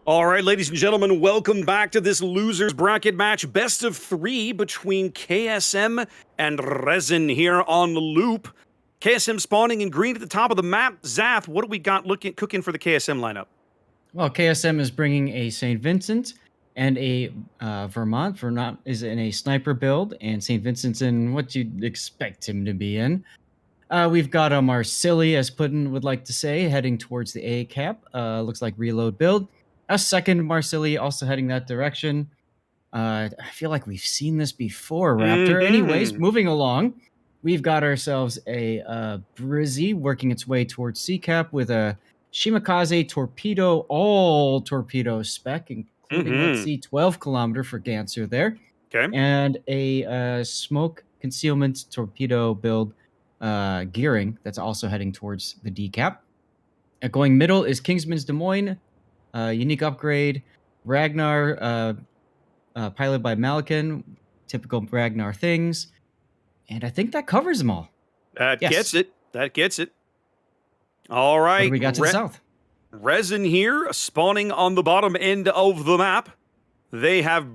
All right, ladies and gentlemen, welcome back to this losers bracket match, best of 3 between KSM and RESIN here on the loop. KSM spawning in green at the top of the map. Zath, what do we got cooking for the KSM lineup? Well, KSM is bringing a St. Vincent and a Vermont. Vermont is in a sniper build, and St. Vincent's in what you'd expect him to be in. We've got a Marsilli, as Putin would like to say, heading towards the A cap. Looks like reload build. A second Marsilli also heading that direction. I feel like we've seen this before, Raptor. Anyways, moving along, we've got ourselves a Brizzy working its way towards C cap with a Shimakaze torpedo, all torpedo spec, including, let's see, 12 kilometer for Ganser there. Okay. And a smoke concealment torpedo build gearing that's also heading towards the D cap. Going middle is Kingsman's Des Moines, unique upgrade, Ragnar, piloted by Malikan, typical Ragnar things. And I think that covers them all. That gets it. That gets it. All right. What do we got to the south? RESIN here, spawning on the bottom end of the map. They have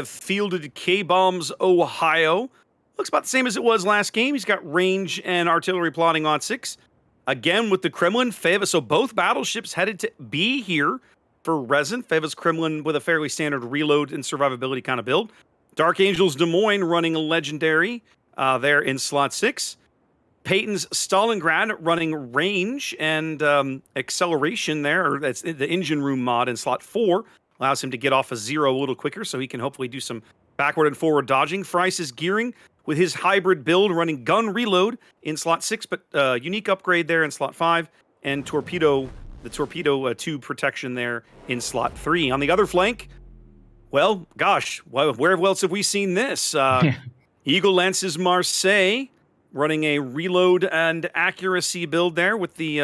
fielded K-Bombs, Ohio. Looks about the same as it was last game. He's got range and artillery plotting on 6. Again, with the Kremlin, Feva. So both battleships headed to B here for RESIN. Feva's Kremlin with a fairly standard reload and survivability kind of build. Dark Angels Des Moines running a legendary there in slot 6. Peyton's Stalingrad running range and acceleration there. Or that's the engine room mod in slot 4. Allows him to get off a 0 a little quicker, so he can hopefully do some backward and forward dodging. Fries is gearing with his hybrid build, running gun reload in slot 6, but unique upgrade there in slot 5, and the torpedo tube protection there in slot 3. On the other flank, well, gosh, where else have we seen this? Eagle Lance's Marseille running a reload and accuracy build there with the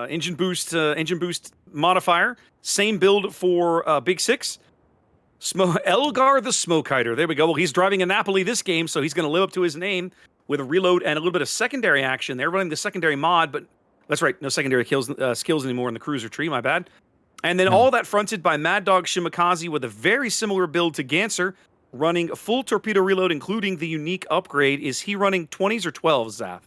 engine boost modifier. Same build for Big 6. Elgar the Smoke Hider. There we go. Well, he's driving a Napoli this game, so he's going to live up to his name with a reload and a little bit of secondary action. They're running the secondary mod, but that's right, no secondary skills anymore in the cruiser tree, my bad. And then all that fronted by Mad Dog Shimakaze with a very similar build to Ganser, running a full torpedo reload, including the unique upgrade. Is he running 20s or 12s, Zath?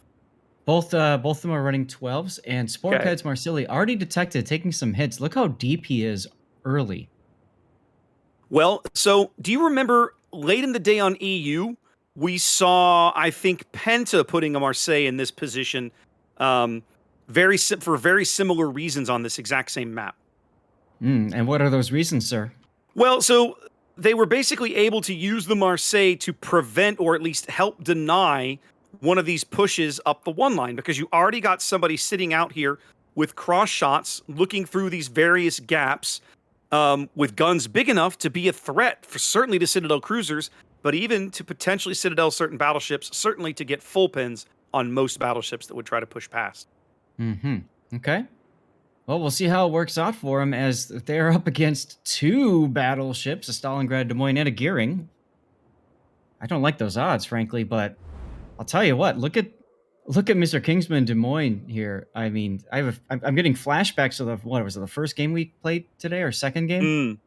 Both of them are running 12s, and Sporthead's Marsilli already detected taking some hits. Look how deep he is early. Well, so do you remember late in the day on EU, we saw, I think, Penta putting a Marseille in this position for very similar reasons on this exact same map. And what are those reasons, sir? Well, so they were basically able to use the Marseille to prevent or at least help deny one of these pushes up the one line, because you already got somebody sitting out here with cross shots looking through these various gaps with guns big enough to be a threat for certainly to Citadel cruisers, but even to potentially Citadel certain battleships, certainly to get full pins on most battleships that would try to push past. Okay. Well, we'll see how it works out for them, as they're up against 2 battleships, a Stalingrad, Des Moines, and a Gearing. I don't like those odds, frankly, but I'll tell you what, look at Mr. Kingsman Des Moines here. I mean, I'm getting flashbacks of the first game we played today, or second game?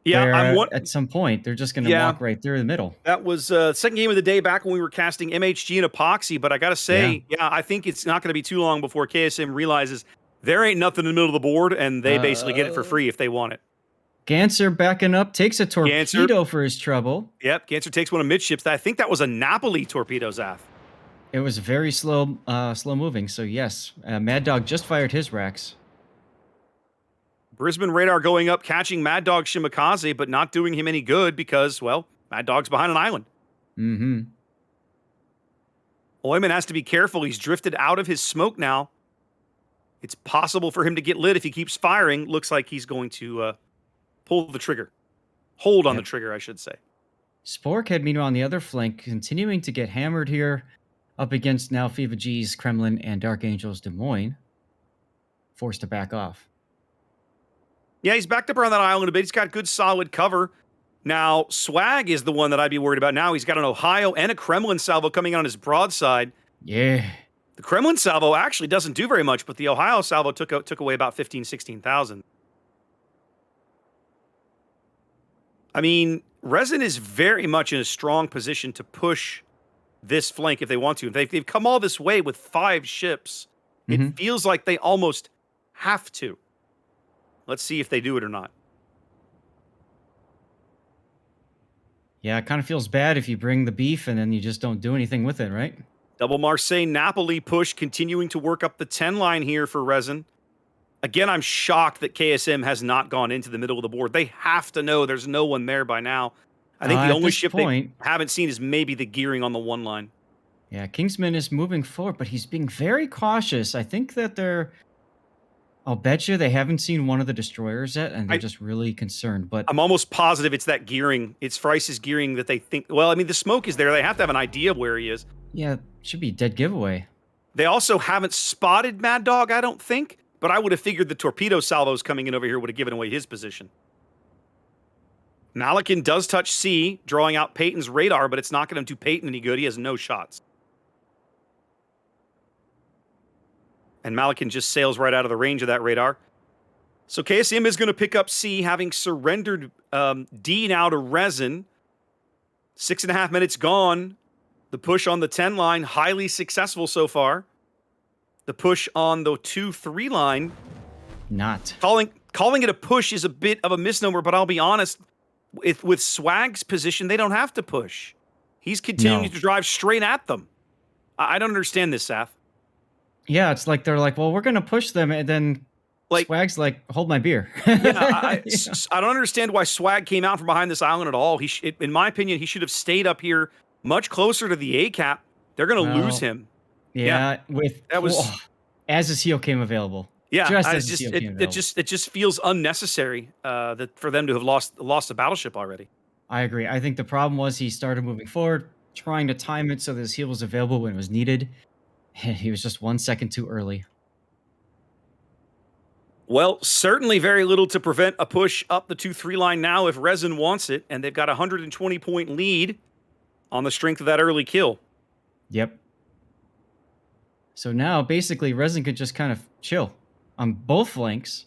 Yeah, at some point, they're just going to walk right through the middle. That was second game of the day back when we were casting MHG and Epoxy, but I got to say, I think it's not going to be too long before KSM realizes there ain't nothing in the middle of the board, and they basically get it for free if they want it. Ganser backing up, takes a torpedo for his trouble. Yep, Ganser takes one of midships. I think that was a Napoli torpedo, Zath. It was very slow moving, so yes. Mad Dog just fired his racks. Brisbane radar going up, catching Mad Dog Shimakaze, but not doing him any good because, well, Mad Dog's behind an island. Oyman has to be careful. He's drifted out of his smoke now. It's possible for him to get lit if he keeps firing. Looks like he's going to pull the trigger. Hold on the trigger, I should say. Sporkhead, meanwhile, on the other flank, continuing to get hammered here up against now Fiva G's Kremlin and Dark Angels Des Moines. Forced to back off. Yeah, he's backed up around that island a bit. He's got good, solid cover. Now, Swag is the one that I'd be worried about now. He's got an Ohio and a Kremlin salvo coming on his broadside. Yeah. The Kremlin salvo actually doesn't do very much, but the Ohio salvo took away about 15, 16,000. I mean, RESIN is very much in a strong position to push this flank if they want to. They've come all this way with 5 ships. It feels like they almost have to. Let's see if they do it or not. Yeah, it kind of feels bad if you bring the beef and then you just don't do anything with it, right? Double Marseille Napoli push continuing to work up the 10 line here for RESIN. Again, I'm shocked that KSM has not gone into the middle of the board. They have to know there's no one there by now. I think the only ship they haven't seen is maybe the gearing on the 1 line. Yeah, Kingsman is moving forward, but he's being very cautious. I think that I'll bet you they haven't seen one of the destroyers yet, and they're just really concerned. But I'm almost positive it's that gearing. It's Frice's gearing that they think. Well, I mean, the smoke is there. They have to have an idea of where he is. Yeah, it should be a dead giveaway. They also haven't spotted Mad Dog, I don't think. But I would have figured the torpedo salvos coming in over here would have given away his position. Malikan does touch C, drawing out Peyton's radar, but it's not going to do Peyton any good. He has no shots. And Malikan just sails right out of the range of that radar. So KSM is going to pick up C, having surrendered D now to RESIN. 6.5 minutes gone. The push on the 10 line, highly successful so far. The push on the 2-3 line. Not. Calling it a push is a bit of a misnomer, but I'll be honest. With Swag's position, they don't have to push. He's continuing to drive straight at them. I don't understand this, Saf. Yeah, it's like they're like, well, we're going to push them, and then Swag's like, hold my beer. I don't understand why Swag came out from behind this island at all. In my opinion, he should have stayed up here much closer to the A cap. They're going to lose him. Yeah, as his heel came available. Yeah, it just feels unnecessary for them to have lost a battleship already. I agree. I think the problem was he started moving forward, trying to time it so that his heel was available when it was needed. He was just 1 second too early. Well, certainly very little to prevent a push up the 2-3 line now if RESIN wants it, and they've got a 120-point lead on the strength of that early kill. Yep. So now, basically, RESIN could just kind of chill on both flanks.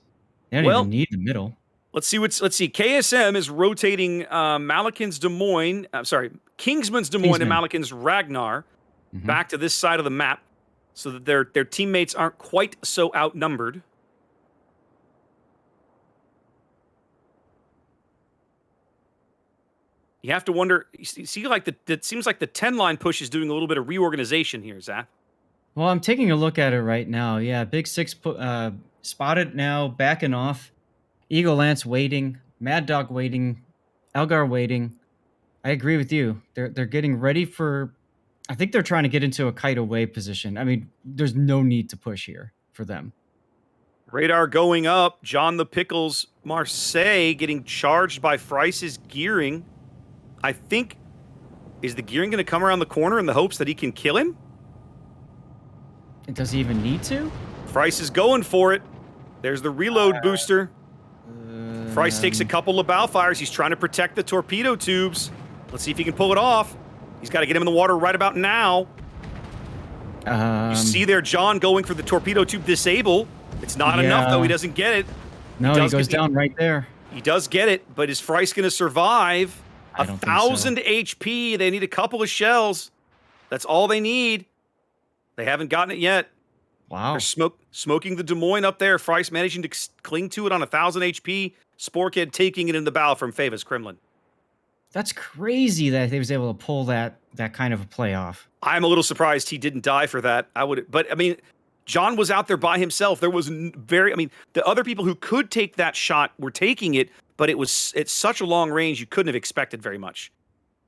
They don't even need the middle. Let's see. KSM is rotating Malikan's Des Moines. Kingsman's Des Moines and Malikan's Ragnar back to this side of the map, so that their teammates aren't quite so outnumbered. You have to wonder. See, it seems like the 10 line push is doing a little bit of reorganization here, Zach. Well, I'm taking a look at it right now. Yeah, Big Six spotted now, backing off. Eagle Lance waiting. Mad Dog waiting. Elgar waiting. I agree with you. They're getting ready for. I think they're trying to get into a kite away position. I mean, there's no need to push here for them. Radar going up. John the Pickles Marseille getting charged by Frice's gearing. I think, is the gearing going to come around the corner in the hopes that he can kill him? Does he even need to? Frice is going for it. There's the reload booster. Frice takes a couple of bow fires. He's trying to protect the torpedo tubes. Let's see if he can pull it off. He's got to get him in the water right about now. You see there, John going for the torpedo tube disable. It's not enough, though. He doesn't get it. No, he goes down right there. He does get it, but is Frice going to survive? 1,000 HP. They need a couple of shells. That's all they need. They haven't gotten it yet. Wow. They're smoking the Des Moines up there. Frice managing to cling to it on 1,000 HP. Sporkhead taking it in the bow from Favas Kremlin. That's crazy that he was able to pull that kind of a play off. I'm a little surprised he didn't die for that. But I mean, John was out there by himself. There was the other people who could take that shot were taking it, but it's such a long range you couldn't have expected very much.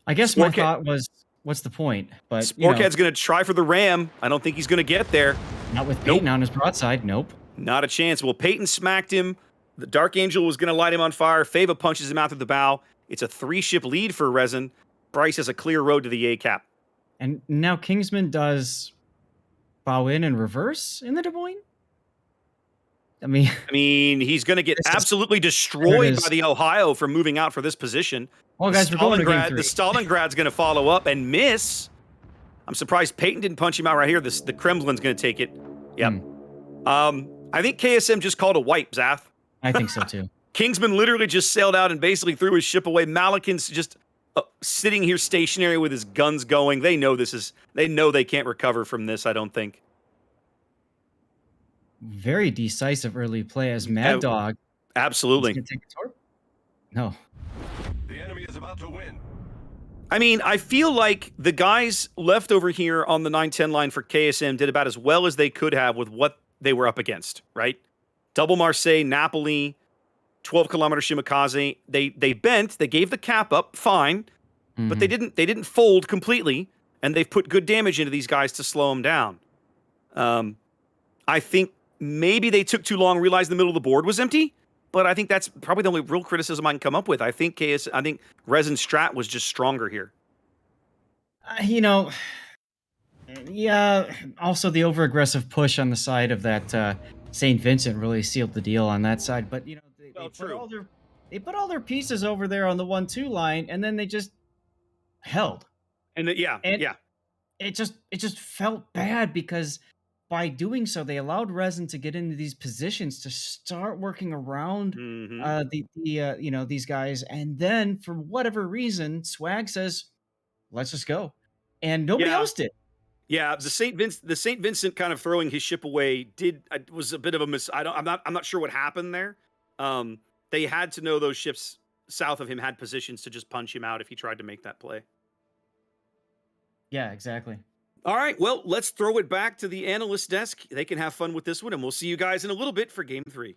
I guess my thought was, what's the point? But Sporkhead's going to try for the ram. I don't think he's going to get there. Not with Peyton on his broadside. Nope. Not a chance. Well, Peyton smacked him. The Dark Angel was going to light him on fire. Fava punches him out through the bow. It's a 3-ship lead for RESIN. Bryce has a clear road to the A cap. And now Kingsman does bow in and reverse in the Des Moines? I mean, he's going to get absolutely destroyed by the Ohio for moving out for this position. Well, guys, we're going to game 3. The Stalingrad's going to follow up and miss. I'm surprised Peyton didn't punch him out right here. The Kremlin's going to take it. Yep. I think KSM just called a wipe, Zath. I think so too. Kingsman literally just sailed out and basically threw his ship away. Malikin's just sitting here stationary with his guns going. They know they know they can't recover from this, I don't think. Very decisive early play as Mad Dog. Absolutely. He's gonna take a torp? No. The enemy is about to win. I mean, I feel like the guys left over here on the 9-10 line for KSM did about as well as they could have with what they were up against, right? Double Marseille, Napoli, 12-kilometer Shimakaze. They bent, they gave the cap up, fine, but they didn't fold completely, and they've put good damage into these guys to slow them down. I think maybe they took too long, realized the middle of the board was empty, but I think that's probably the only real criticism I can come up with. I think RESIN Strat was just stronger here. Yeah. Also, the over-aggressive push on the side of that St. Vincent really sealed the deal on that side. But they put all their pieces over there on the 1-2 line, and then they just held. And it just felt bad because by doing so, they allowed RESIN to get into these positions to start working around these guys, and then for whatever reason, Swag says, "Let's just go," and nobody else did. Yeah, the St. Vincent kind of throwing his ship away was a bit of a miss. I'm not sure what happened there. They had to know those ships south of him had positions to just punch him out if he tried to make that play. Yeah, exactly. All right, well, let's throw it back to the analyst desk. They can have fun with this one, and we'll see you guys in a little bit for Game 3.